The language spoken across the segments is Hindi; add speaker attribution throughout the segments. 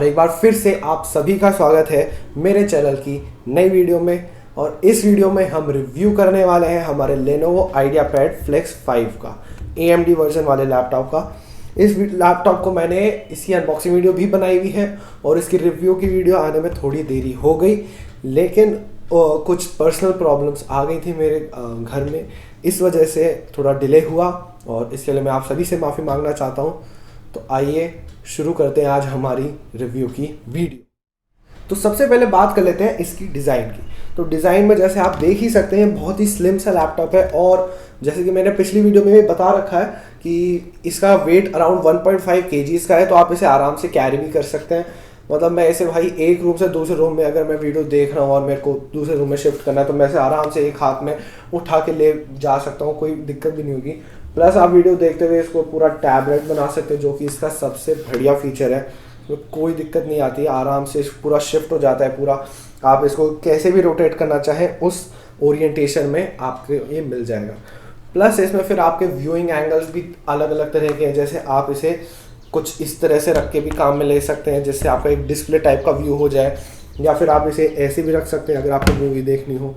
Speaker 1: एक बार फिर से आप सभी का स्वागत है मेरे चैनल की नई वीडियो में। और इस वीडियो में हम रिव्यू करने वाले हैं हमारे Lenovo IdeaPad Flex 5 का AMD वर्जन वाले लैपटॉप का। इस लैपटॉप को मैंने इसकी अनबॉक्सिंग वीडियो भी बनाई हुई है और इसकी रिव्यू की वीडियो आने में थोड़ी देरी हो गई, लेकिन कुछ पर्सनल प्रॉब्लम्स आ गई थी मेरे घर में, इस वजह से थोड़ा डिले हुआ और इसके लिए मैं आप सभी से माफ़ी मांगना चाहता हूँ। तो आइए शुरू करते हैं आज हमारी रिव्यू की वीडियो। तो सबसे पहले बात कर लेते हैं इसकी डिज़ाइन की। तो डिज़ाइन में जैसे आप देख ही सकते हैं बहुत ही स्लिम सा लैपटॉप है, और जैसे कि मैंने पिछली वीडियो में भी बता रखा है कि इसका वेट अराउंड 1.5 kg का है, तो आप इसे आराम से कैरी भी कर सकते हैं। मतलब मैं ऐसे भाई एक रूम से दूसरे रूम में अगर मैं वीडियो देख रहा हूँ और मेरे को दूसरे रूम में शिफ्ट करना है तो मैं इसे आराम से एक हाथ में उठा के ले जा सकता हूँ, कोई दिक्कत भी नहीं होगी। प्लस आप वीडियो देखते हुए इसको पूरा टैबलेट बना सकते हैं, जो कि इसका सबसे बढ़िया फीचर है। तो कोई दिक्कत नहीं आती है, आराम से पूरा शिफ्ट हो जाता है पूरा। आप इसको कैसे भी रोटेट करना चाहें उस ओरिएंटेशन में आपको ये मिल जाएगा। प्लस इसमें फिर आपके व्यूइंग एंगल्स भी अलग अलग तरह के हैं, जैसे आप इसे कुछ इस तरह से रख के भी काम में ले सकते हैं जिससे आपका एक डिस्प्ले टाइप का व्यू हो जाए, या फिर आप इसे ऐसे भी रख सकते हैं अगर आपको मूवी देखनी हो,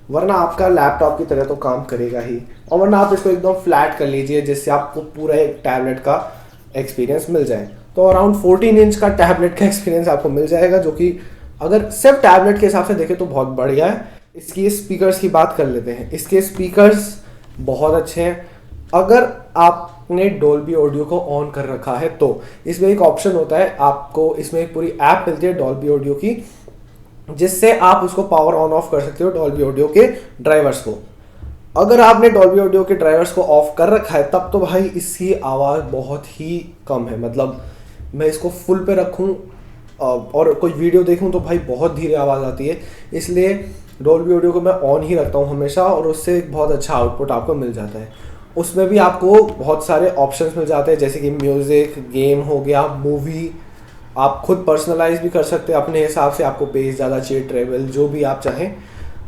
Speaker 1: वरना आपका लैपटॉप की तरह तो काम करेगा ही। और वरना आप इसको एकदम फ्लैट कर लीजिए जिससे आपको पूरा एक टैबलेट का एक्सपीरियंस मिल जाए। तो अराउंड 14 इंच का टैबलेट का एक्सपीरियंस आपको मिल जाएगा, जो कि अगर सिर्फ टैबलेट के हिसाब से देखें तो बहुत बढ़िया है। इसकी स्पीकर्स की बात कर लेते हैं। इसके स्पीकर्स बहुत अच्छे हैं। अगर आपने डॉल्बी ऑडियो को ऑन कर रखा है तो इसमें एक ऑप्शन होता है, आपको इसमें एक पूरी ऐप मिलती है डॉल्बी ऑडियो की, जिससे आप उसको पावर ऑन ऑफ कर सकते हो डॉल्बी ऑडियो के ड्राइवर्स को। अगर आपने डॉल्बी ऑडियो के ड्राइवर्स को ऑफ कर रखा है तब तो भाई इसकी आवाज़ बहुत ही कम है। मतलब मैं इसको फुल पे रखूं और कोई वीडियो देखूं तो भाई बहुत धीरे आवाज़ आती है, इसलिए डॉल्बी ऑडियो को मैं ऑन ही रखता हूं हमेशा, और उससे एक बहुत अच्छा आउटपुट आपको मिल जाता है। उसमें भी आपको बहुत सारे ऑप्शंस मिल जाते हैं, जैसे कि म्यूज़िक, गेम हो गया, मूवी। आप खुद पर्सनलाइज भी कर सकते हैं अपने हिसाब से, आपको बेस ज़्यादा चाहिए, ट्रेवल, जो भी आप चाहें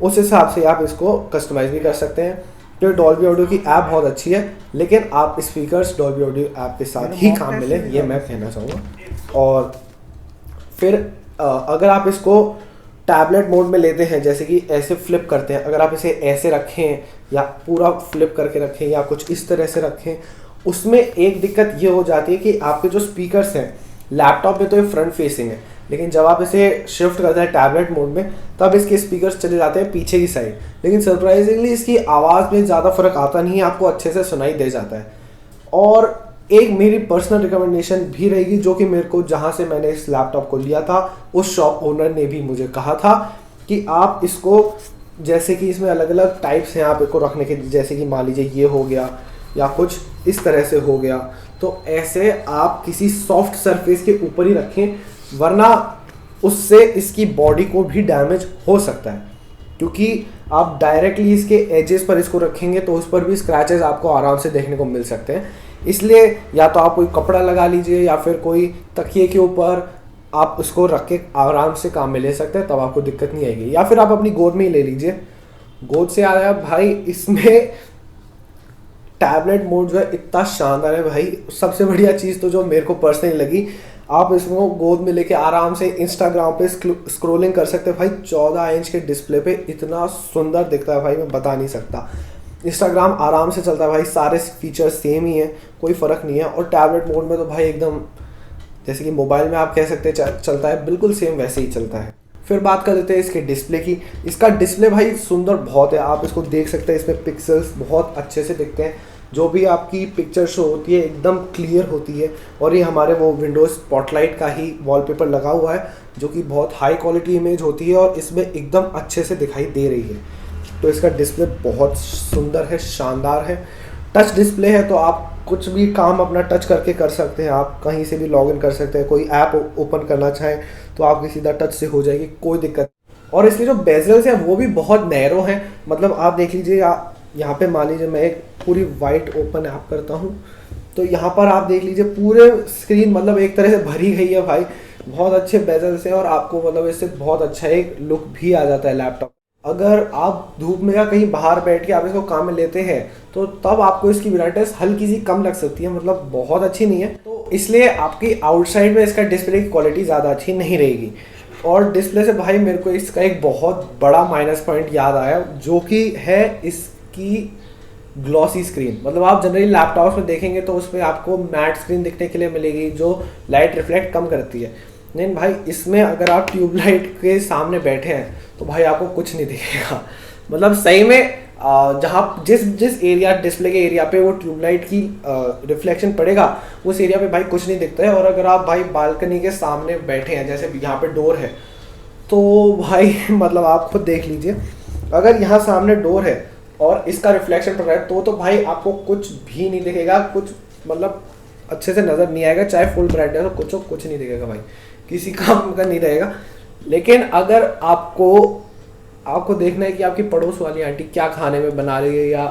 Speaker 1: उस हिसाब से आप इसको कस्टमाइज़ भी कर सकते हैं। तो डॉल्बी ऑडियो की ऐप बहुत अच्छी है, लेकिन आप स्पीकर्स डॉल्बी ऑडियो ऐप के साथ ही काम मिले, ये मैं कहना चाहूँगा। और फिर अगर आप इसको टैबलेट मोड में लेते हैं, जैसे कि ऐसे फ्लिप करते हैं, अगर आप इसे ऐसे रखें या पूरा फ्लिप करके रखें या कुछ इस तरह से रखें, उसमें एक दिक्कत ये हो जाती है कि आपके जो स्पीकर्स हैं लैपटॉप में तो ये फ्रंट फेसिंग है, लेकिन जब आप इसे शिफ्ट करते हैं टैबलेट मोड में तब इसके स्पीकर्स चले जाते हैं पीछे की साइड। लेकिन सरप्राइजिंगली इसकी आवाज़ में ज़्यादा फ़र्क आता नहीं है, आपको अच्छे से सुनाई दे जाता है। और एक मेरी पर्सनल रिकमेंडेशन भी रहेगी, जो कि मेरे को जहाँ से मैंने इस लैपटॉप को लिया था उस शॉप ओनर ने भी मुझे कहा था कि आप इसको, जैसे कि इसमें अलग अलग टाइप्स हैं आप इसको रखने के, जैसे कि मान लीजिए ये हो गया या कुछ इस तरह से हो गया, तो ऐसे आप किसी सॉफ्ट सरफेस के ऊपर ही रखें, वरना उससे इसकी बॉडी को भी डैमेज हो सकता है। क्योंकि आप डायरेक्टली इसके एजेस पर इसको रखेंगे तो उस पर भी स्क्रैचेस आपको आराम से देखने को मिल सकते हैं। इसलिए या तो आप कोई कपड़ा लगा लीजिए या फिर कोई तकिए के ऊपर आप उसको रख के आराम से काम में ले सकते हैं, तब आपको दिक्कत नहीं आएगी। या फिर आप अपनी गोद में ही ले लीजिए। गोद से आया भाई, इसमें टैबलेट मोड जो है इतना शानदार है भाई। सबसे बढ़िया चीज़ तो जो मेरे को पर्सनली लगी, आप इसको गोद में लेके आराम से इंस्टाग्राम पे स्क्रॉलिंग कर सकते हैं भाई। 14 इंच के डिस्प्ले पे इतना सुंदर दिखता है भाई, मैं बता नहीं सकता। इंस्टाग्राम आराम से चलता है भाई, सारे फीचर्स सेम ही हैं, कोई फ़र्क नहीं है। और टैबलेट मोड में तो भाई एकदम जैसे कि मोबाइल में आप कह सकते हैं चलता है, बिल्कुल सेम वैसे ही चलता है। फिर बात कर लेते हैं इसके डिस्प्ले की। इसका डिस्प्ले भाई सुंदर बहुत है, आप इसको देख सकते हैं, इसमें पिक्सल्स बहुत अच्छे से दिखते हैं। जो भी आपकी पिक्चर शो होती है एकदम क्लियर होती है। और ये हमारे वो विंडोज़ स्पॉटलाइट का ही वॉलपेपर लगा हुआ है, जो कि बहुत हाई क्वालिटी इमेज होती है और इसमें एकदम अच्छे से दिखाई दे रही है। तो इसका डिस्प्ले बहुत सुंदर है, शानदार है। टच डिस्प्ले है तो आप कुछ भी काम अपना टच करके कर सकते हैं, आप कहीं से भी लॉगिन कर सकते हैं। कोई ऐप ओपन करना चाहें तो आपकी सीधा टच से हो जाएगी, कोई दिक्कत। और इसके जो बेजल्स हैं वो भी बहुत नैरो हैं। मतलब आप देख लीजिए, यहाँ पे मान लीजिए मैं एक पूरी वाइट ओपन ऐप करता हूँ तो यहाँ पर आप देख लीजिए पूरे स्क्रीन मतलब एक तरह से भरी गई है भाई। बहुत अच्छे बेजल्स हैं और आपको मतलब इससे बहुत अच्छा एक लुक भी आ जाता है लैपटॉप। अगर आप धूप में या कहीं बाहर बैठ के आप इसको काम में लेते हैं तो तब आपको इसकी ब्राइटनेस हल्की सी कम लग सकती है, मतलब बहुत अच्छी नहीं है। तो इसलिए आपकी आउटसाइड में इसका डिस्प्ले की क्वालिटी ज़्यादा अच्छी नहीं रहेगी। और डिस्प्ले से भाई मेरे को इसका एक बहुत बड़ा माइनस पॉइंट याद आया, जो कि है इसकी ग्लॉसी स्क्रीन। मतलब आप जनरली लैपटॉप्स में देखेंगे तो उसमें आपको मैट स्क्रीन दिखने के लिए मिलेगी जो लाइट रिफ्लेक्ट कम करती है, लेकिन भाई इसमें अगर आप ट्यूबलाइट के सामने बैठे हैं तो भाई आपको कुछ नहीं दिखेगा। मतलब सही में जहाँ जिस जिस एरिया डिस्प्ले के एरिया पे वो ट्यूबलाइट की रिफ्लेक्शन पड़ेगा उस एरिया पे भाई कुछ नहीं दिखता है। और अगर आप भाई बालकनी के सामने बैठे हैं, जैसे यहाँ पे डोर है, तो भाई मतलब आप खुद देख लीजिए, अगर यहाँ सामने डोर है और इसका रिफ्लेक्शन पड़ रहा है तो भाई आपको कुछ भी नहीं दिखेगा, कुछ मतलब अच्छे से नज़र नहीं आएगा, चाहे फुल ब्राइटनेस हो कुछ नहीं दिखेगा भाई, किसी काम का नहीं रहेगा। लेकिन अगर आपको देखना है कि आपकी पड़ोस वाली आंटी क्या खाने में बना रही है या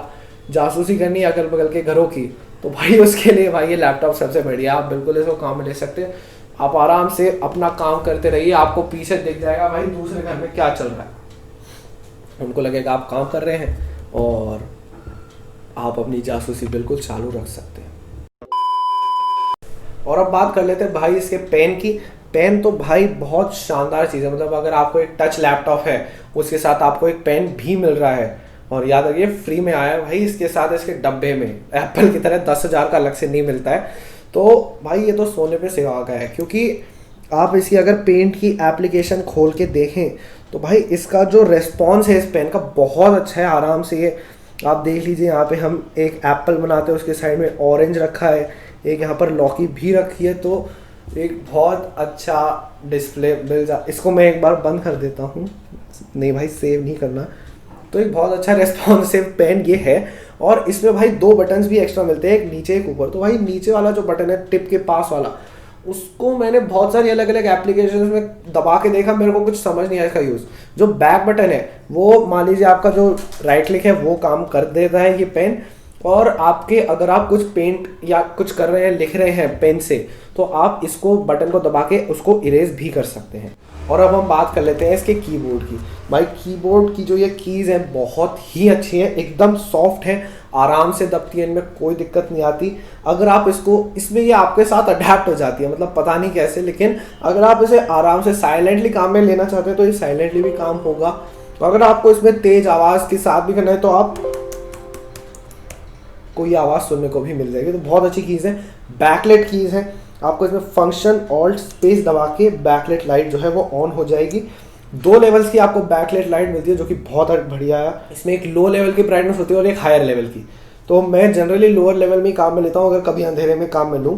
Speaker 1: जासूसी करनी है अगल बगल के घरों की, तो भाई उसके लिए भाई ये लैपटॉप सबसे बढ़िया। आप बिल्कुल इसको काम में ले सकते हैं, आप आराम से अपना काम करते रहिए, आपको पीछे दिख जाएगा भाई दूसरे घर में क्या चल रहा है। उनको लगेगा आप काम कर रहे हैं और आप अपनी जासूसी बिल्कुल चालू रख सकते हैं। और अब बात कर लेते हैं भाई इसके पेन की। पेन तो भाई बहुत शानदार चीज़ है, मतलब अगर आपको एक टच लैपटॉप है उसके साथ आपको एक पेन भी मिल रहा है, और याद रखिए फ्री में आया है भाई इसके साथ, इसके डब्बे में एप्पल की तरह 10,000 का अलग से नहीं मिलता है। तो भाई ये तो सोने पे सुहागा है, क्योंकि आप इसकी अगर पेंट की एप्लीकेशन खोल के देखें तो भाई इसका जो रेस्पॉन्स है इस पेन का बहुत अच्छा है। आराम से ये आप देख लीजिए, यहाँ पे हम एक एप्पल बनाते हैं, उसके साइड में ऑरेंज रखा है, एक यहाँ पर लौकी भी रखी है, तो एक बहुत अच्छा डिस्प्ले मिल जा। इसको मैं एक बार बंद कर देता हूँ, नहीं भाई सेव नहीं करना। तो एक बहुत अच्छा रेस्पॉन्सिव पेन ये है, और इसमें भाई 2 बटन्स भी एक्स्ट्रा मिलते हैं, एक नीचे एक ऊपर। तो भाई नीचे वाला जो बटन है टिप के पास वाला, उसको मैंने बहुत सारी अलग अलग एप्लीकेशन में दबा के देखा, मेरे को कुछ समझ नहीं आया इसका यूज़। जो बैक बटन है वो मान लीजिए आपका जो राइट क्लिक है वो काम कर देता है ये पेन, और आपके अगर आप कुछ पेंट या कुछ कर रहे हैं, लिख रहे हैं पेन से, तो आप इसको बटन को दबा के उसको इरेज भी कर सकते हैं। और अब हम बात कर लेते हैं इसके कीबोर्ड की। भाई कीबोर्ड की जो ये कीज़ हैं बहुत ही अच्छी हैं, एकदम सॉफ्ट है, आराम से दबती है, इनमें कोई दिक्कत नहीं आती। अगर आप इसमें ये आपके साथ अडेप्ट हो जाती है, मतलब पता नहीं कैसे, लेकिन अगर आप इसे आराम से साइलेंटली काम में लेना चाहते हैं तो ये साइलेंटली भी काम होगा। तो अगर आपको इसमें तेज आवाज़ के साथ भी करना है तो आप कोई आवाज़ सुनने को भी मिल जाएगी। तो बहुत अच्छी कीज़ है। बैकलाइट कीज़ है, आपको इसमें फंक्शन ऑल्ट स्पेस दबा के बैकलाइट लाइट जो है वो ऑन हो जाएगी। 2 लेवल्स की आपको बैकलाइट लाइट मिलती है जो कि बहुत बढ़िया है। इसमें एक लो लेवल की ब्राइटनेस होती है और एक हायर लेवल की। तो मैं जनरली लोअर लेवल में काम में लेता हूँ अगर कभी अंधेरे में काम में लूँ।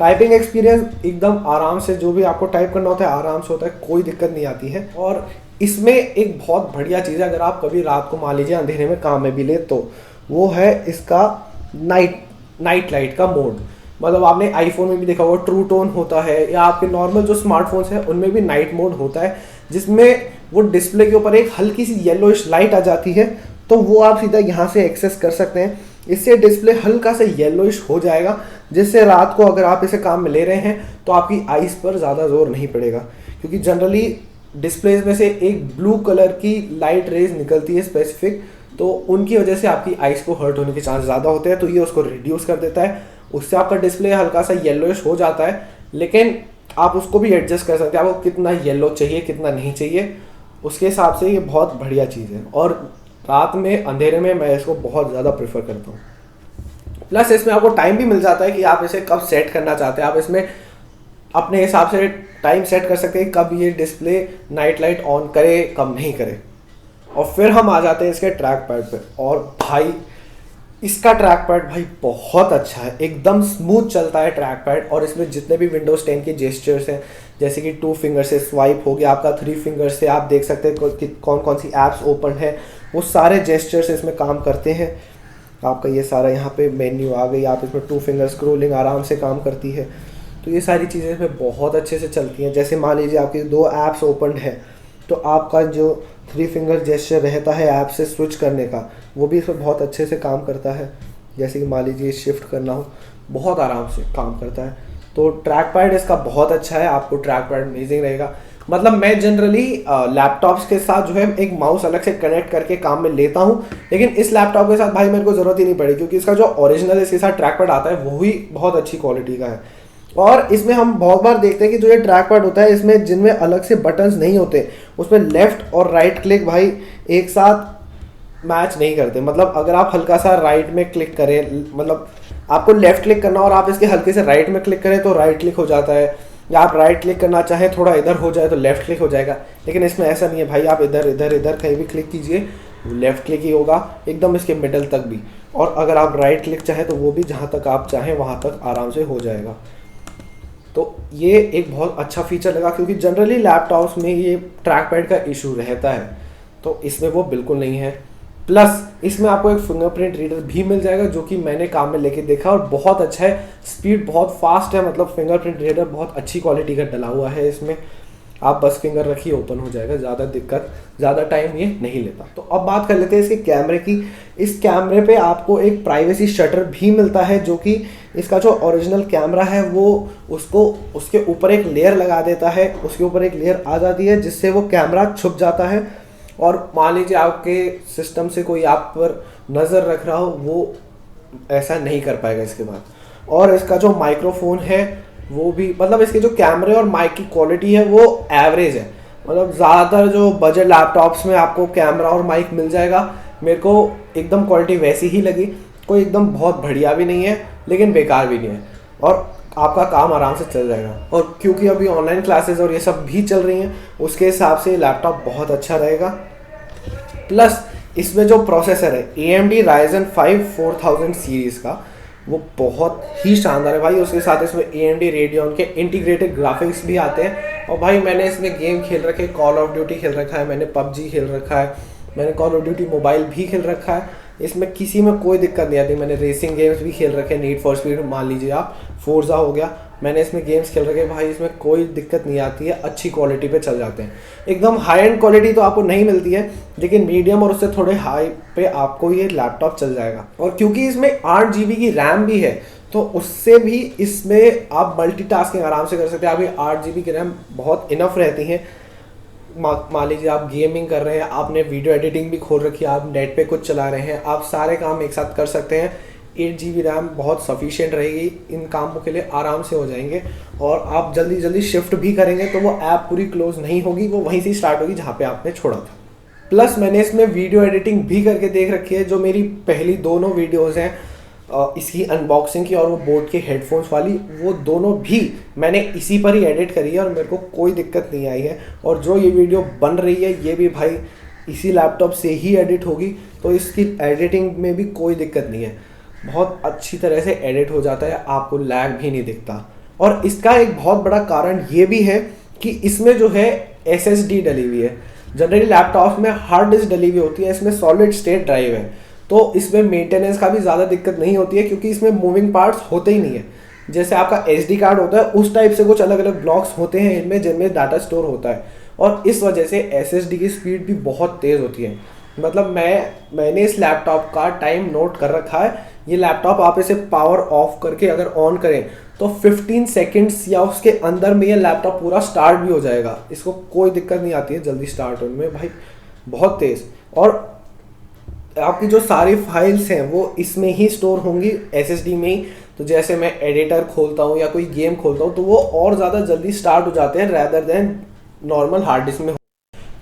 Speaker 1: टाइपिंग एक्सपीरियंस एकदम आराम से, जो भी आपको टाइप करना होता है आराम से होता है, कोई दिक्कत नहीं आती है। और इसमें एक बहुत बढ़िया चीज़ है, अगर आप कभी रात को मान लीजिए अंधेरे में काम में भी ले, तो वो है इसका नाइट लाइट का मोड। मतलब आपने आईफोन में भी देखा होगा ट्रू टोन होता है, या आपके नॉर्मल जो स्मार्टफोन्स हैं उनमें भी नाइट मोड होता है, जिसमें वो डिस्प्ले के ऊपर एक हल्की सी येलोइश लाइट आ जाती है। तो वो आप सीधा यहाँ से एक्सेस कर सकते हैं। इससे डिस्प्ले हल्का सा येलोइश हो जाएगा, जिससे रात को अगर आप इसे काम में ले रहे हैं तो आपकी आइज़ पर ज़्यादा जोर नहीं पड़ेगा, क्योंकि जनरली डिस्प्लेज में से एक ब्लू कलर की लाइट रेज निकलती है स्पेसिफिक, तो उनकी वजह से आपकी आइज़ को हर्ट होने के चांस ज़्यादा होते हैं। तो ये उसको रिड्यूस कर देता है, उससे आपका डिस्प्ले हल्का सा येलोइश हो जाता है, लेकिन आप उसको भी एडजस्ट कर सकते हैं, आपको कितना येलो चाहिए कितना नहीं चाहिए, उसके हिसाब से ये बहुत बढ़िया चीज़ है। और रात में अंधेरे में मैं इसको बहुत ज़्यादा प्रेफर करता हूँ। प्लस इसमें आपको टाइम भी मिल जाता है कि आप इसे कब सेट करना चाहते हैं, आप इसमें अपने हिसाब से टाइम सेट कर सकते हैं कब ये डिस्प्ले नाइट लाइट ऑन करे कब नहीं करे। और फिर हम आ जाते हैं इसके ट्रैक पैड पे, और भाई इसका ट्रैक पैड भाई बहुत अच्छा है, एकदम स्मूथ चलता है ट्रैक पैड। और इसमें जितने भी विंडोज़ 10 के जेस्चर्स हैं, जैसे कि 2 फिंगर से स्वाइप हो गया, आपका 3 फिंगर से आप देख सकते हैं कि कौन कौन सी ऐप्स ओपन है, वो सारे जेस्चर्स इसमें काम करते हैं। आपका ये सारा यहाँ पे मेन्यू आ गई, आप इसमें 2 फिंगर स्क्रोलिंग आराम से काम करती है। तो ये सारी चीज़ें इसमें बहुत अच्छे से चलती हैं। जैसे मान लीजिए आपकी 2 ऐप्स ओपन है, तो आपका जो 3 फिंगर जेस्चर रहता है ऐप से स्विच करने का, वो भी इसमें बहुत अच्छे से काम करता है। जैसे कि मान लीजिए शिफ्ट करना हो, बहुत आराम से काम करता है। तो ट्रैक पैड इसका बहुत अच्छा है, आपको ट्रैक पैड अमेजिंग रहेगा। मतलब मैं जनरली लैपटॉप्स के साथ जो है एक माउस अलग से कनेक्ट करके काम में लेता हूँ, लेकिन इस लैपटॉप के साथ भाई मेरे को ज़रूरत ही नहीं पड़ी, क्योंकि इसका जो ओरिजिनल इसके साथ ट्रैक पैड आता है वो ही बहुत अच्छी क्वालिटी का है। और इसमें हम बहुत बार देखते हैं कि जो ये ट्रैक पैड होता है इसमें जिनमें अलग से बटन्स नहीं होते, उसमें लेफ्ट और राइट क्लिक भाई एक साथ मैच नहीं करते। मतलब अगर आप हल्का सा राइट में क्लिक करें, मतलब आपको लेफ्ट क्लिक करना और आप इसके हल्के से राइट में क्लिक करें तो राइट क्लिक हो जाता है, या आप राइट क्लिक करना चाहें थोड़ा इधर हो जाए तो लेफ्ट क्लिक हो जाएगा। लेकिन इसमें ऐसा नहीं है भाई, आप इधर इधर इधर कहीं भी क्लिक कीजिए लेफ्ट क्लिक ही होगा, एकदम इसके मिडल तक भी। और अगर आप राइट क्लिक चाहें तो वो भी जहाँ तक आप चाहें वहाँ तक आराम से हो जाएगा। तो ये एक बहुत अच्छा फीचर लगा, क्योंकि जनरली लैपटॉप्स में ये ट्रैक पैड का इशू रहता है, तो इसमें वो बिल्कुल नहीं है। प्लस इसमें आपको एक फिंगरप्रिंट रीडर भी मिल जाएगा, जो कि मैंने काम में लेके देखा और बहुत अच्छा है, स्पीड बहुत फास्ट है। मतलब फिंगरप्रिंट रीडर बहुत अच्छी क्वालिटी का डला हुआ है इसमें, आप बस फिंगर रखिए ओपन हो जाएगा, ज़्यादा टाइम ये नहीं लेता। तो अब बात कर लेते हैं इसके कैमरे की। इस कैमरे पे आपको एक प्राइवेसी शटर भी मिलता है, जो कि इसका जो ओरिजिनल कैमरा है वो उसके ऊपर एक लेयर लगा देता है, उसके ऊपर एक लेयर आ जाती है जिससे वो कैमरा छुप जाता है। और मान लीजिए आपके सिस्टम से कोई आप पर नज़र रख रहा हो, वो ऐसा नहीं कर पाएगा इसके बाद। और इसका जो माइक्रोफोन है वो भी, मतलब इसके जो कैमरे और माइक की क्वालिटी है वो एवरेज है। मतलब ज़्यादातर जो बजट लैपटॉप्स में आपको कैमरा और माइक मिल जाएगा, मेरे को एकदम क्वालिटी वैसी ही लगी। कोई एकदम बहुत बढ़िया भी नहीं है लेकिन बेकार भी नहीं है, और आपका काम आराम से चल जाएगा। और क्योंकि अभी ऑनलाइन क्लासेस और ये सब भी चल रही हैं, उसके हिसाब से लैपटॉप बहुत अच्छा रहेगा। प्लस इसमें जो प्रोसेसर है AMD Ryzen 5 4000 सीरीज़ का, वो बहुत ही शानदार है भाई। उसके साथ इसमें AMD Radeon के इंटीग्रेटेड ग्राफिक्स भी आते हैं। और भाई मैंने इसमें गेम खेल रखे, कॉल ऑफ ड्यूटी खेल रखा है, मैंने PUBG खेल रखा है, मैंने कॉल ऑफ ड्यूटी मोबाइल भी खेल रखा है, इसमें किसी में कोई दिक्कत नहीं आती। मैंने रेसिंग गेम्स भी खेल रखे, नीड फॉर स्पीड मान लीजिए आप, फोर्जा हो गया, मैंने इसमें गेम्स खेल रखे भाई, इसमें कोई दिक्कत नहीं आती है, अच्छी क्वालिटी पे चल जाते हैं। एकदम हाई एंड क्वालिटी तो आपको नहीं मिलती है, लेकिन मीडियम और उससे थोड़े हाई पे आपको ये लैपटॉप चल जाएगा। और क्योंकि इसमें 8 GB की रैम भी है, तो उससे भी इसमें आप मल्टीटास्किंग आराम से कर सकते हैं। अभी 8 GB की रैम बहुत इनफ रहती हैं। मान लीजिए आप गेमिंग कर रहे हैं, आपने वीडियो एडिटिंग भी खोल रखी है, आप नेट पे कुछ चला रहे हैं, आप सारे काम एक साथ कर सकते हैं। 8 GB रैम बहुत सफिशिएंट रहेगी, इन कामों के लिए आराम से हो जाएंगे। और आप जल्दी जल्दी शिफ्ट भी करेंगे तो वो ऐप पूरी क्लोज नहीं होगी, वो वहीं से स्टार्ट होगी जहाँ पे आपने छोड़ा था। प्लस मैंने इसमें वीडियो एडिटिंग भी करके देख रखी है। जो मेरी पहली दोनों वीडियोज़ हैं इसकी अनबॉक्सिंग की और वो बोट के हेडफोन्स वाली, वो दोनों भी मैंने इसी पर ही एडिट करी है और मेरे को कोई दिक्कत नहीं आई है। और जो ये वीडियो बन रही है ये भी भाई इसी लैपटॉप से ही एडिट होगी, तो इसकी एडिटिंग में भी कोई दिक्कत नहीं है, बहुत अच्छी तरह से एडिट हो जाता है, आपको लैग भी नहीं दिखता। और इसका एक बहुत बड़ा कारण ये भी है कि इसमें जो है SSD डली हुई है। जनरली लैपटॉप में हार्ड डिस्क डली हुई होती है, इसमें सॉलिड स्टेट ड्राइव है, तो इसमें मेंटेनेंस का भी ज़्यादा दिक्कत नहीं होती है, क्योंकि इसमें मूविंग पार्ट्स होते ही नहीं है। जैसे आपका SD कार्ड होता है उस टाइप से कुछ अलग अलग ब्लॉक्स होते हैं इनमें, जिनमें डाटा स्टोर होता है, और इस वजह से SSD की स्पीड भी बहुत तेज़ होती है। मतलब मैंने इस लैपटॉप का टाइम नोट कर रखा है। ये लैपटॉप आप इसे पावर ऑफ करके अगर ऑन करें तो 15 सेकेंड्स या उसके अंदर में ये लैपटॉप पूरा स्टार्ट भी हो जाएगा, इसको कोई दिक्कत नहीं आती है जल्दी स्टार्ट होने में भाई, बहुत तेज़। और आपकी जो सारी फाइल्स हैं वो इसमें ही स्टोर होंगी SSD में ही। तो जैसे मैं एडिटर खोलता हूँ या कोई गेम खोलता हूँ तो वो और ज़्यादा जल्दी स्टार्ट हो जाते हैं rather than normal hard disk में,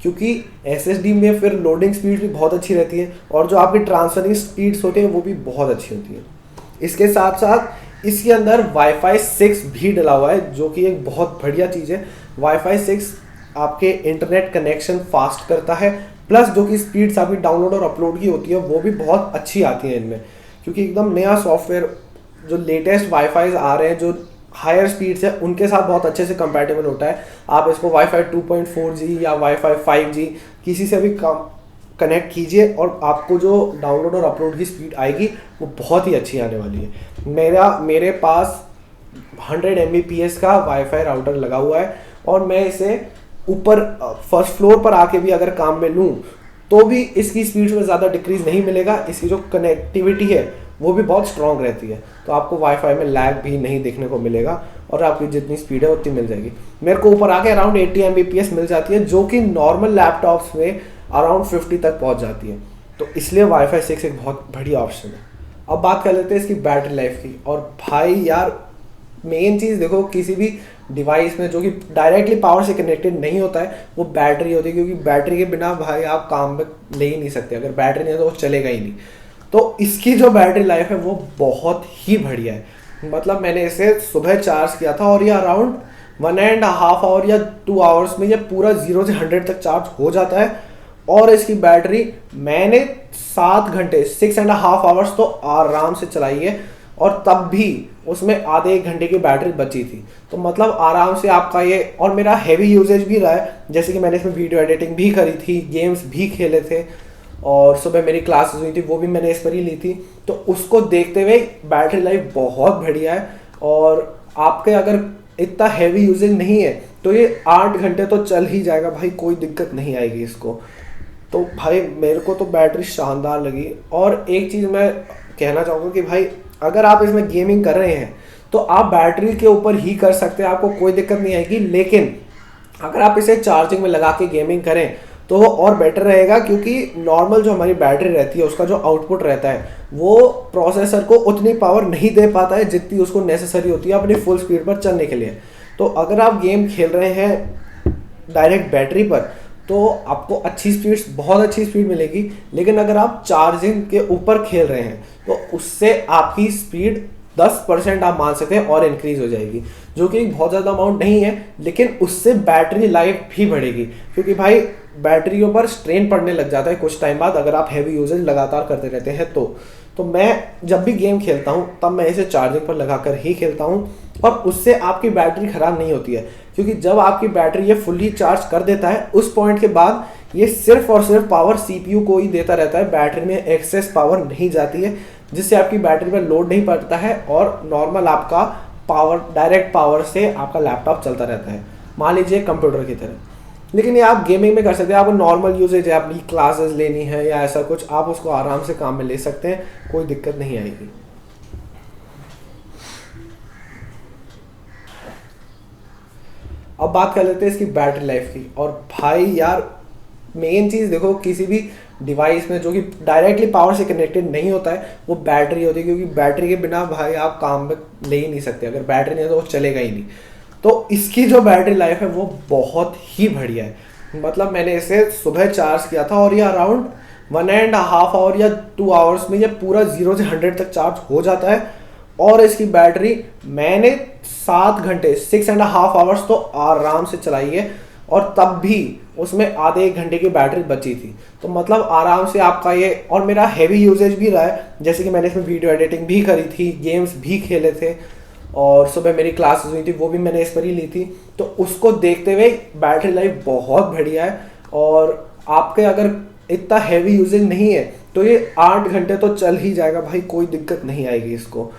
Speaker 1: क्योंकि SSD में फिर लोडिंग स्पीड भी बहुत अच्छी रहती है और जो आपकी ट्रांसफरिंग स्पीड्स होती हैं वो भी बहुत अच्छी होती है। इसके साथ साथ इसके अंदर Wi-Fi 6 भी डला हुआ है, जो कि एक बहुत बढ़िया चीज़ है। Wi-Fi 6 आपके इंटरनेट कनेक्शन फास्ट करता है, प्लस जो कि स्पीड्स आपकी डाउनलोड और अपलोड की होती है वो भी बहुत अच्छी आती है इनमें, क्योंकि एकदम नया सॉफ्टवेयर, जो लेटेस्ट वाईफाई आ रहे हैं जो हायर स्पीड्स है उनके साथ बहुत अच्छे से कंपैटिबल होता है। आप इसको Wi-Fi 2.4G या Wi-Fi 5G किसी से भी कनेक्ट कीजिए और आपको जो डाउनलोड और अपलोड की स्पीड आएगी वो बहुत ही अच्छी आने वाली है। मेरे पास 100 Mbps का वाईफाई राउटर लगा हुआ है और मैं इसे ऊपर फर्स्ट फ्लोर पर आके भी अगर काम में लूँ तो भी इसकी स्पीड में ज़्यादा डिक्रीज नहीं मिलेगा। इसकी जो कनेक्टिविटी है वो भी बहुत स्ट्रॉन्ग रहती है, तो आपको वाईफाई में लैग भी नहीं देखने को मिलेगा और आपकी जितनी स्पीड है उतनी मिल जाएगी। मेरे को ऊपर आके अराउंड 80 Mbps मिल जाती है, जो कि नॉर्मल लैपटॉप्स में अराउंड 50 तक पहुंच जाती है। तो इसलिए वाईफाई 6 एक बहुत बढ़िया ऑप्शन है। अब बात कर लेते हैं इसकी बैटरी लाइफ की। और भाई यार, मेन चीज़ देखो, किसी भी डिवाइस में जो कि डायरेक्टली पावर से कनेक्टेड नहीं होता है वो बैटरी होती है, क्योंकि बैटरी के बिना भाई आप काम में ले ही नहीं सकते। अगर बैटरी नहीं है तो वो चलेगा ही नहीं। तो इसकी जो बैटरी लाइफ है वो बहुत ही बढ़िया है। मतलब मैंने इसे सुबह चार्ज किया था और ये अराउंड 1.5 आवर या 2 आवर्स में ये पूरा 0 से 100 तक चार्ज हो जाता है। और इसकी बैटरी मैंने 7 घंटे 6.5 आवर्स तो आराम से चलाई है, और तब भी उसमें आधे 1 घंटे की बैटरी बची थी। तो मतलब आराम से आपका ये, और मेरा हैवी यूजेज भी रहा है, जैसे कि मैंने इसमें वीडियो एडिटिंग भी करी थी, गेम्स भी खेले थे, और सुबह मेरी क्लासेस हुई थी वो भी मैंने इस पर ही ली थी। तो उसको देखते हुए बैटरी लाइफ बहुत बढ़िया है। और आपके अगर इतना हैवी यूजेज नहीं है तो ये 8 घंटे तो चल ही जाएगा भाई, कोई दिक्कत नहीं आएगी इसको। तो भाई मेरे को तो बैटरी शानदार लगी। और एक चीज़ मैं कहना चाहूँगा कि भाई अगर आप इसमें गेमिंग कर रहे हैं तो आप बैटरी के ऊपर ही कर सकते हैं, आपको कोई दिक्कत नहीं आएगी। लेकिन अगर आप इसे चार्जिंग में लगा के गेमिंग करें तो वो और बेटर रहेगा, क्योंकि नॉर्मल जो हमारी बैटरी रहती है उसका जो आउटपुट रहता है वो प्रोसेसर को उतनी पावर नहीं दे पाता है जितनी उसको नेसेसरी होती है अपनी फुल स्पीड पर चलने के लिए। तो अगर आप गेम खेल रहे हैं डायरेक्ट बैटरी पर तो आपको अच्छी स्पीड, बहुत अच्छी स्पीड मिलेगी। लेकिन अगर आप चार्जिंग के ऊपर खेल रहे हैं तो उससे आपकी स्पीड 10% आप मान सकते हैं और इंक्रीज हो जाएगी, जो कि बहुत ज़्यादा अमाउंट नहीं है, लेकिन उससे बैटरी लाइफ भी बढ़ेगी। क्योंकि भाई बैटरियों पर स्ट्रेन पड़ने लग जाता है कुछ टाइम बाद अगर आप हैवी यूजेज लगातार करते रहते हैं। तो मैं जब भी गेम खेलता हूँ तब मैं इसे चार्जिंग पर लगाकर ही खेलता हूँ, और उससे आपकी बैटरी ख़राब नहीं होती है। क्योंकि जब आपकी बैटरी ये फुल्ली चार्ज कर देता है उस पॉइंट के बाद ये सिर्फ और सिर्फ पावर सीपीयू को ही देता रहता है, बैटरी में एक्सेस पावर नहीं जाती है, जिससे आपकी बैटरी पर लोड नहीं पड़ता है और नॉर्मल आपका पावर, डायरेक्ट पावर से आपका लैपटॉप चलता रहता है, मान लीजिए कंप्यूटर की तरह। लेकिन ये आप गेमिंग में कर सकते हैं, आपको नॉर्मल यूजेज है, अपनी क्लासेस लेनी है या ऐसा कुछ, आप उसको आराम से काम में ले सकते हैं, कोई दिक्कत नहीं आएगी। अब बात कर लेते हैं इसकी बैटरी लाइफ की। और भाई यार, मेन चीज़ देखो, किसी भी डिवाइस में जो कि डायरेक्टली पावर से कनेक्टेड नहीं होता है वो बैटरी होती है, क्योंकि बैटरी के बिना भाई आप काम में ले ही नहीं सकते। अगर बैटरी नहीं है तो वो चलेगा ही नहीं। तो इसकी जो बैटरी लाइफ है वो बहुत ही बढ़िया है। मतलब मैंने इसे सुबह चार्ज किया था और ये अराउंड 1.5 आवर या 2 आवर्स में ये पूरा 0 से 100 तक चार्ज हो जाता है। और इसकी बैटरी मैंने 7 घंटे 6.5 आवर्स तो आराम से चलाई है, और तब भी उसमें आधे 1 घंटे की बैटरी बची थी। तो मतलब आराम से आपका ये, और मेरा हैवी यूजेज भी रहा है, जैसे कि मैंने इसमें वीडियो एडिटिंग भी करी थी, गेम्स भी खेले थे, और सुबह मेरी क्लासेस हुई थी वो भी मैंने इस पर ही ली थी। तो उसको देखते हुए बैटरी लाइफ बहुत बढ़िया है। और आपके अगर इतना हैवी यूजेज नहीं है तो ये 8 घंटे तो चल ही जाएगा भाई, कोई दिक्कत नहीं आएगी इसको।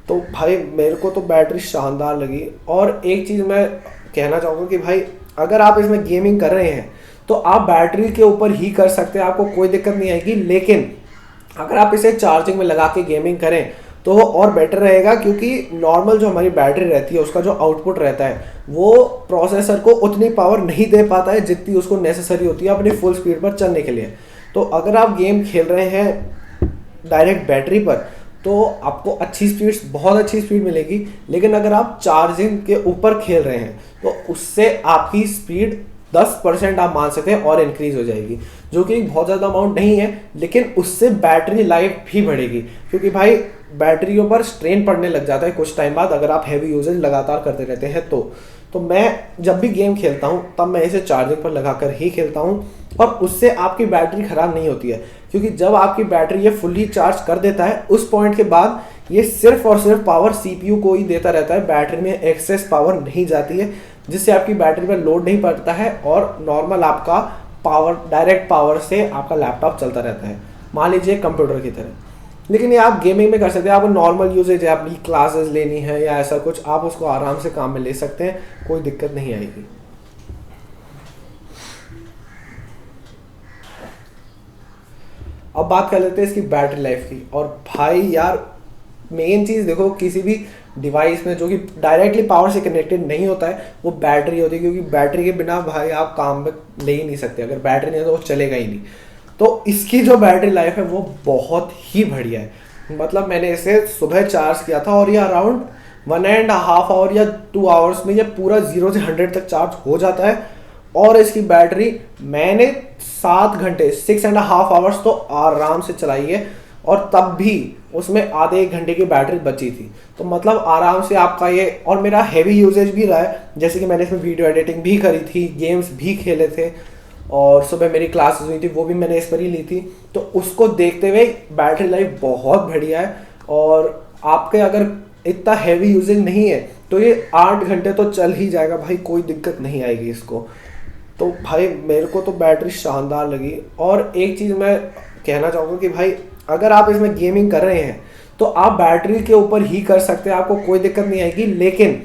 Speaker 1: तो भाई मेरे को तो बैटरी शानदार लगी। और एक चीज़ मैं कहना चाहूँगा कि भाई अगर आप इसमें गेमिंग कर रहे हैं तो आप बैटरी के ऊपर ही कर सकते हैं, आपको कोई दिक्कत नहीं आएगी। लेकिन अगर आप इसे चार्जिंग में लगा के गेमिंग करें तो वो और बेटर रहेगा, क्योंकि नॉर्मल जो हमारी बैटरी रहती है उसका जो आउटपुट रहता है वो प्रोसेसर को उतनी पावर नहीं दे पाता है जितनी उसको नेसेसरी होती है अपनी फुल स्पीड पर चलने के लिए। तो अगर आप गेम खेल रहे हैं डायरेक्ट बैटरी पर तो आपको अच्छी स्पीड, बहुत अच्छी स्पीड मिलेगी। लेकिन अगर आप चार्जिंग के ऊपर खेल रहे हैं तो उससे आपकी स्पीड 10% आप मान सकते हैं और इंक्रीज हो जाएगी, जो कि बहुत ज़्यादा अमाउंट नहीं है, लेकिन उससे बैटरी लाइफ भी बढ़ेगी। क्योंकि भाई बैटरियों पर स्ट्रेन पड़ने लग जाता है कुछ टाइम बाद अगर आप हैवी यूजेज लगातार करते रहते हैं। तो मैं जब भी गेम खेलता हूँ तब मैं इसे चार्जिंग पर लगाकर ही खेलता हूँ, और उससे आपकी बैटरी ख़राब नहीं होती है। क्योंकि जब आपकी बैटरी ये फुल्ली चार्ज कर देता है उस पॉइंट के बाद ये सिर्फ और सिर्फ पावर सीपीयू को ही देता रहता है, बैटरी में एक्सेस पावर नहीं जाती है, जिससे आपकी बैटरी पर लोड नहीं पड़ता है और नॉर्मल आपका पावर, डायरेक्ट पावर से आपका लैपटॉप चलता रहता है, मान लीजिए कंप्यूटर की तरह। लेकिन ये आप गेमिंग में कर सकते हैं, आपको नॉर्मल यूजेज है, अपनी क्लासेस लेनी है या ऐसा कुछ, आप उसको आराम से काम में ले सकते हैं, कोई दिक्कत नहीं आएगी। अब बात कर लेते हैं इसकी बैटरी लाइफ की। और भाई यार मेन चीज़ देखो, किसी भी डिवाइस में जो कि डायरेक्टली पावर से कनेक्टेड नहीं होता है वो बैटरी होती है, क्योंकि बैटरी के बिना भाई आप काम में ले ही नहीं सकते। अगर बैटरी नहीं है तो वो चलेगा ही नहीं। तो इसकी जो बैटरी लाइफ है वो बहुत ही बढ़िया है। मतलब मैंने इसे सुबह चार्ज किया था और ये अराउंड 1.5 आवर या 2 आवर्स में ये पूरा 0 से 100 तक चार्ज हो जाता है। और इसकी बैटरी मैंने 7 घंटे 6.5 आवर्स तो आराम से चलाई है, और तब भी उसमें आधे 1 घंटे की बैटरी बची थी। तो मतलब आराम से आपका ये, और मेरा हैवी यूजेज भी रहा है, जैसे कि मैंने इसमें वीडियो एडिटिंग भी करी थी, गेम्स भी खेले थे, और सुबह मेरी क्लासेस हुई थी वो भी मैंने इस पर ही ली थी। तो उसको देखते हुए बैटरी लाइफ बहुत बढ़िया है। और आपके अगर इतना हैवी यूजिंग नहीं है तो ये 8 घंटे तो चल ही जाएगा भाई, कोई दिक्कत नहीं आएगी इसको। तो भाई मेरे को तो बैटरी शानदार लगी। और एक चीज़ मैं कहना चाहूँगा कि भाई अगर आप इसमें गेमिंग कर रहे हैं तो आप बैटरी के ऊपर ही कर सकते हैं, आपको कोई दिक्कत नहीं आएगी। लेकिन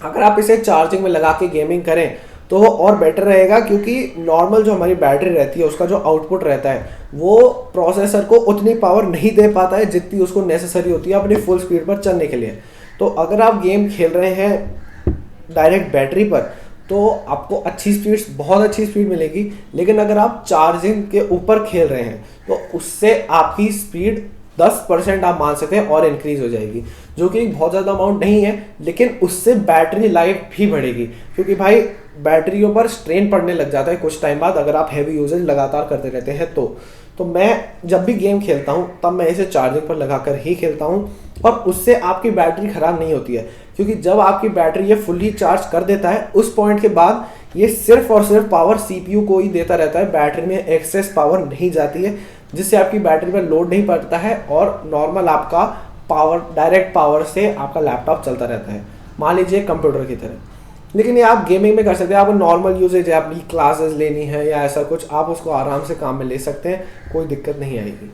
Speaker 1: अगर आप इसे चार्जिंग में लगा के गेमिंग करें तो वो और बेटर रहेगा, क्योंकि नॉर्मल जो हमारी बैटरी रहती है उसका जो आउटपुट रहता है वो प्रोसेसर को उतनी पावर नहीं दे पाता है जितनी उसको नेसेसरी होती है अपनी फुल स्पीड पर चलने के लिए। तो अगर आप गेम खेल रहे हैं डायरेक्ट बैटरी पर तो आपको अच्छी स्पीड, बहुत अच्छी स्पीड मिलेगी। लेकिन अगर आप चार्जिंग के ऊपर खेल रहे हैं तो उससे आपकी स्पीड 10% आप मान सकते हैं और इंक्रीज हो जाएगी, जो कि बहुत ज़्यादा अमाउंट नहीं है, लेकिन उससे बैटरी लाइफ भी बढ़ेगी। क्योंकि भाई बैटरियों पर स्ट्रेन पड़ने लग जाता है कुछ टाइम बाद अगर आप हैवी यूजेज लगातार करते रहते हैं तो मैं जब भी गेम खेलता हूँ तब मैं इसे चार्जिंग पर लगाकर ही खेलता हूँ, और उससे आपकी बैटरी ख़राब नहीं होती है। क्योंकि जब आपकी बैटरी ये फुल्ली चार्ज कर देता है उस पॉइंट के बाद ये सिर्फ और सिर्फ पावर सीपीयू को ही देता रहता है, बैटरी में एक्सेस पावर नहीं जाती है, जिससे आपकी बैटरी पर लोड नहीं पड़ता है और नॉर्मल आपका पावर, डायरेक्ट पावर से आपका लैपटॉप चलता रहता है, मान लीजिए कंप्यूटर की तरह। लेकिन ये आप गेमिंग में कर सकते हैं, आपको नॉर्मल यूजेज है, अपनी क्लासेस लेनी है या ऐसा कुछ, आप उसको आराम से काम में ले सकते हैं, कोई दिक्कत नहीं आएगी।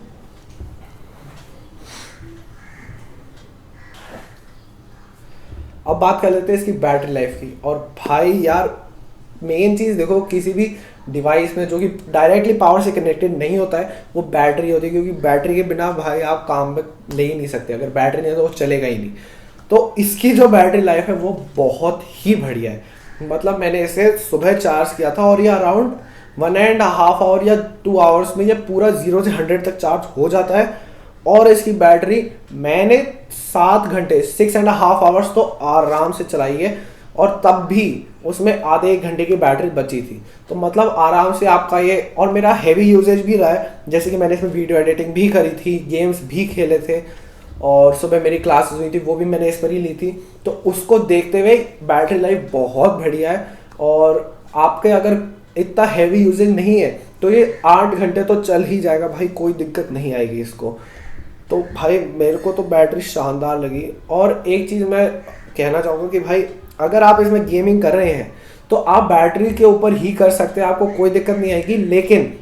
Speaker 1: अब बात कर लेते हैं इसकी बैटरी लाइफ की। और भाई यार मेन चीज़ देखो, किसी भी डिवाइस में जो कि डायरेक्टली पावर से कनेक्टेड नहीं होता है वो बैटरी होती है, क्योंकि बैटरी के बिना भाई आप काम में ले ही नहीं सकते। अगर बैटरी नहीं है तो वो चलेगा ही नहीं। तो इसकी जो बैटरी लाइफ है वो बहुत ही बढ़िया है। मतलब मैंने इसे सुबह चार्ज किया था और ये अराउंड 1.5 आवर या 2 आवर्स में ये पूरा 0 से 100 तक चार्ज हो जाता है। और इसकी बैटरी मैंने 7 घंटे 6.5 आवर्स तो आराम से चलाई है, और तब भी उसमें आधे 1 घंटे की बैटरी बची थी। तो मतलब आराम से आपका ये, और मेरा हैवी यूजेज भी रहा है, जैसे कि मैंने इसमें वीडियो एडिटिंग भी करी थी, गेम्स भी खेले थे, और सुबह मेरी क्लासेस हुई थी वो भी मैंने इस पर ही ली थी। तो उसको देखते हुए बैटरी लाइफ बहुत बढ़िया है। और आपके अगर इतना हैवी यूजेज नहीं है तो ये 8 घंटे तो चल ही जाएगा भाई, कोई दिक्कत नहीं आएगी इसको। तो भाई मेरे को तो बैटरी शानदार लगी। और एक चीज़ मैं कहना चाहूँगा कि भाई अगर आप इसमें गेमिंग कर रहे हैं तो आप बैटरी के ऊपर ही कर सकते हैं, आपको कोई दिक्कत नहीं आएगी। लेकिन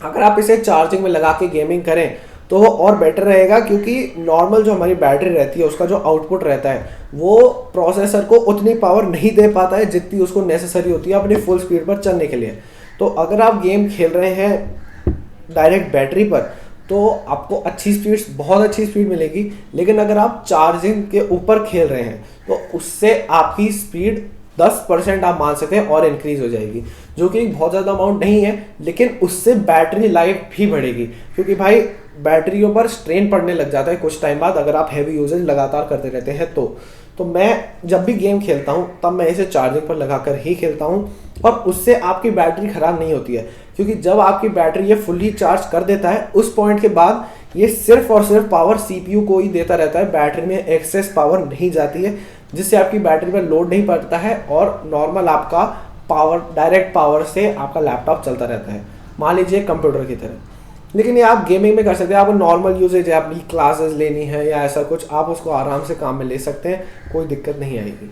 Speaker 1: अगर आप इसे चार्जिंग में लगा के गेमिंग करें तो वो और बेटर रहेगा, क्योंकि नॉर्मल जो हमारी बैटरी रहती है उसका जो आउटपुट रहता है वो प्रोसेसर को उतनी पावर नहीं दे पाता है जितनी उसको नेसेसरी होती है अपनी फुल स्पीड पर चलने के लिए। तो अगर आप गेम खेल रहे हैं डायरेक्ट बैटरी पर तो आपको अच्छी स्पीड, बहुत अच्छी स्पीड मिलेगी। लेकिन अगर आप चार्जिंग के ऊपर खेल रहे हैं तो उससे आपकी स्पीड 10% आप मान सकते हैं और इंक्रीज हो जाएगी, जो कि बहुत ज़्यादा अमाउंट नहीं है, लेकिन उससे बैटरी लाइफ भी बढ़ेगी। क्योंकि भाई बैटरियों पर स्ट्रेन पड़ने लग जाता है कुछ टाइम बाद अगर आप हैवी यूजेज लगातार करते रहते हैं तो मैं जब भी गेम खेलता हूँ तब मैं इसे चार्जिंग पर लगाकर ही खेलता हूँ, और उससे आपकी बैटरी ख़राब नहीं होती है। क्योंकि जब आपकी बैटरी ये फुल्ली चार्ज कर देता है उस पॉइंट के बाद ये सिर्फ और सिर्फ पावर सीपीयू को ही देता रहता है, बैटरी में एक्सेस पावर नहीं जाती है, जिससे आपकी बैटरी पर लोड नहीं पड़ता है और नॉर्मल आपका पावर, डायरेक्ट पावर से आपका लैपटॉप चलता रहता है, मान लीजिए कंप्यूटर की तरह। लेकिन ये आप गेमिंग में कर सकते हैं, आपको नॉर्मल यूजेज है, अपनी क्लासेस लेनी है या ऐसा कुछ, आप उसको आराम से काम में ले सकते हैं, कोई दिक्कत नहीं आएगी।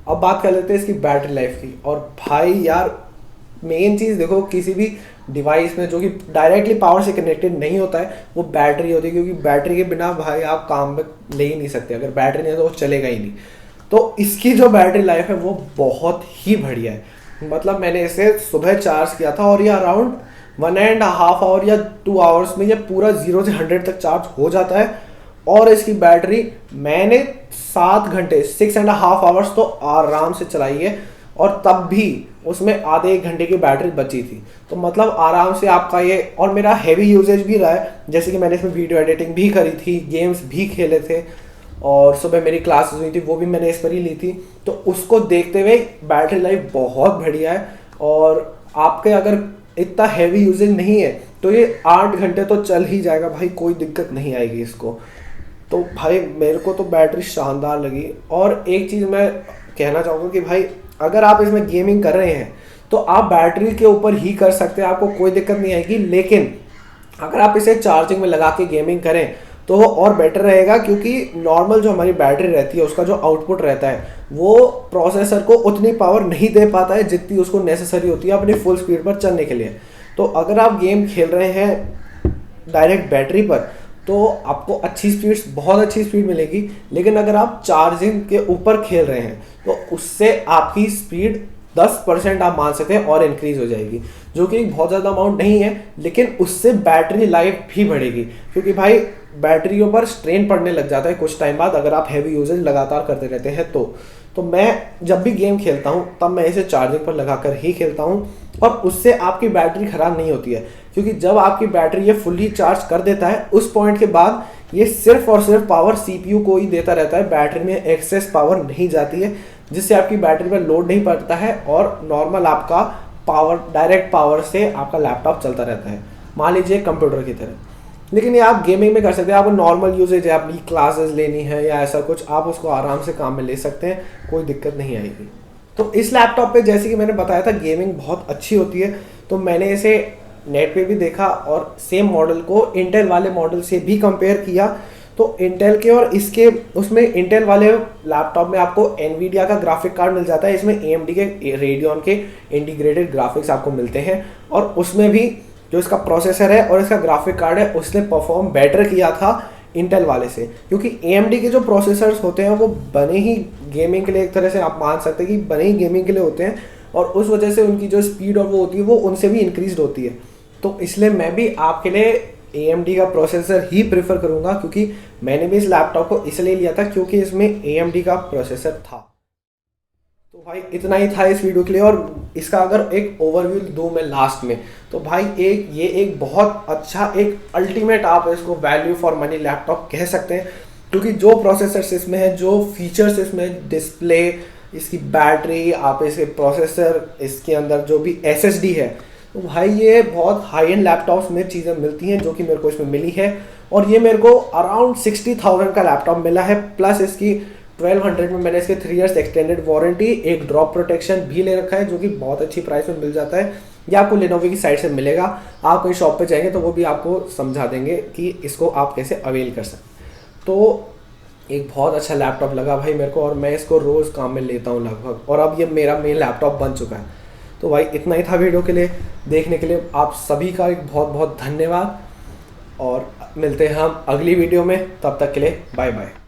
Speaker 1: अब बात कर लेते हैं इसकी बैटरी लाइफ की। और भाई यार मेन चीज़ देखो, किसी भी डिवाइस में जो कि डायरेक्टली पावर से कनेक्टेड नहीं होता है वो बैटरी होती है, क्योंकि बैटरी के बिना भाई आप काम में ले ही नहीं सकते। अगर बैटरी नहीं है तो वो चलेगा ही नहीं। तो इसकी जो बैटरी लाइफ है वो बहुत ही बढ़िया है। मतलब मैंने इसे सुबह चार्ज किया था और ये अराउंड 1.5 आवर या 2 आवर्स में ये पूरा 0 से 100 तक चार्ज हो जाता है। और इसकी बैटरी मैंने 7 घंटे 6.5 आवर्स तो आराम से चलाई है, और तब भी उसमें आधे 1 घंटे की बैटरी बची थी। तो मतलब आराम से आपका ये, और मेरा हैवी यूजेज भी रहा है, जैसे कि मैंने इसमें वीडियो एडिटिंग भी करी थी, गेम्स भी खेले थे, और सुबह मेरी क्लासेस हुई थी वो भी मैंने इस पर ही ली थी। तो उसको देखते हुए बैटरी लाइफ बहुत बढ़िया है। और आपके अगर इतना हैवी यूजेज नहीं है तो ये 8 घंटे तो चल ही जाएगा भाई, कोई दिक्कत नहीं आएगी इसको। तो भाई मेरे को तो बैटरी शानदार लगी। और एक चीज़ मैं कहना चाहूँगा कि भाई अगर आप इसमें गेमिंग कर रहे हैं तो आप बैटरी के ऊपर ही कर सकते हैं, आपको कोई दिक्कत नहीं आएगी। लेकिन अगर आप इसे चार्जिंग में लगा के गेमिंग करें तो वो और बेटर रहेगा, क्योंकि नॉर्मल जो हमारी बैटरी रहती है उसका जो आउटपुट रहता है वो प्रोसेसर को उतनी पावर नहीं दे पाता है जितनी उसको नेसेसरी होती है अपनी फुल स्पीड पर चलने के लिए। तो अगर आप गेम खेल रहे हैं डायरेक्ट बैटरी पर तो आपको अच्छी स्पीड, बहुत अच्छी स्पीड मिलेगी। लेकिन अगर आप चार्जिंग के ऊपर खेल रहे हैं तो उससे आपकी स्पीड 10% आप मान सकते हैं और इंक्रीज हो जाएगी, जो कि बहुत ज़्यादा अमाउंट नहीं है, लेकिन उससे बैटरी लाइफ भी बढ़ेगी। क्योंकि भाई बैटरियों पर स्ट्रेन पड़ने लग जाता है कुछ टाइम बाद अगर आप हैवी यूजेज लगातार करते रहते हैं तो मैं जब भी गेम खेलता हूँ तब मैं इसे चार्जिंग पर लगाकर ही खेलता हूँ, और उससे आपकी बैटरी ख़राब नहीं होती है। क्योंकि जब आपकी बैटरी ये फुल्ली चार्ज कर देता है उस पॉइंट के बाद ये सिर्फ और सिर्फ पावर सीपीयू को ही देता रहता है, बैटरी में एक्सेस पावर नहीं जाती है, जिससे आपकी बैटरी पर लोड नहीं पड़ता है और नॉर्मल आपका पावर, डायरेक्ट पावर से आपका लैपटॉप चलता रहता है, मान लीजिए कंप्यूटर की तरह। लेकिन ये आप गेमिंग में कर सकते हैं, आपको नॉर्मल यूजेज है, अपनी क्लासेस लेनी है या ऐसा कुछ, आप उसको आराम से काम में ले सकते हैं, कोई दिक्कत नहीं आएगी। तो इस लैपटॉप पे जैसे कि मैंने बताया था गेमिंग बहुत अच्छी होती है, तो मैंने इसे नेट पे भी देखा और सेम मॉडल को इंटेल वाले मॉडल से भी कंपेयर किया। तो इंटेल के और इसके, उसमें इंटेल वाले लैपटॉप में आपको एनवीडिया का ग्राफिक कार्ड मिल जाता है, इसमें एएमडी के रेडियन के इंटीग्रेटेड ग्राफिक्स आपको मिलते हैं, और उसमें भी जो इसका प्रोसेसर है और इसका ग्राफिक कार्ड है उसने परफॉर्म बेटर किया था इंटेल वाले से। क्योंकि एएमडी के जो प्रोसेसर्स होते हैं वो बने ही गेमिंग के लिए, एक तरह से आप मान सकते हैं कि बने ही गेमिंग के लिए होते हैं, और उस वजह से उनकी जो स्पीड और वो होती है वो उनसे भी इंक्रीज होती है। तो इसलिए मैं भी आपके लिए AMD का प्रोसेसर ही प्रेफर करूंगा, क्योंकि मैंने भी इस लैपटॉप को इसलिए लिया था क्योंकि इसमें AMD का प्रोसेसर था। तो भाई इतना ही था इस वीडियो के लिए, और इसका अगर एक ओवरव्यू दूं मैं लास्ट में, तो भाई ये एक बहुत अच्छा, एक अल्टीमेट, आप इसको वैल्यू फॉर मनी लैपटॉप कह सकते हैं। क्योंकि जो प्रोसेसर्स इसमें है, जो फीचर्स इसमें, डिस्प्ले, इसकी बैटरी, आप इसके प्रोसेसर, इसके अंदर जो भी SSD है, तो भाई ये बहुत हाई एंड लैपटॉप्स में चीज़ें मिलती हैं जो कि मेरे को इसमें मिली है। और ये मेरे को अराउंड 60,000 का लैपटॉप मिला है, प्लस इसकी 1200 में मैंने इसके 3 इयर्स एक्सटेंडेड वारंटी, एक ड्रॉप प्रोटेक्शन भी ले रखा है, जो कि बहुत अच्छी प्राइस में मिल जाता है। ये आपको लेनोवो की साइड से मिलेगा, आप कहीं शॉप पे जाएंगे तो वो भी आपको समझा देंगे कि इसको आप कैसे अवेल कर सकते। तो एक बहुत अच्छा लैपटॉप लगा भाई मेरे को, और मैं इसको रोज़ काम में लेता हूँ लगभग, और अब ये मेरा मेन लैपटॉप बन चुका है। तो भाई इतना ही था वीडियो के लिए, देखने के लिए आप सभी का एक बहुत बहुत धन्यवाद, और मिलते हैं हम अगली वीडियो में, तब तक के लिए बाय बाय।